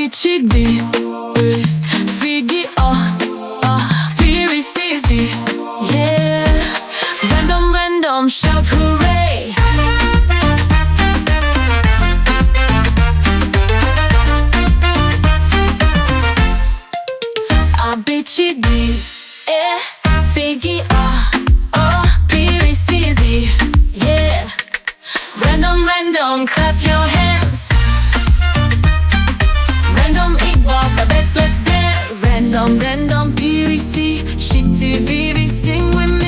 ABCD, Figgy, PVCZ, yeah. Random, shout hooray. ABCD, Figgy, PVCZ, yeah. Random, clap your hands. Random eat alphabets, let's dance. Random, PVC, shitty VV, sing with me.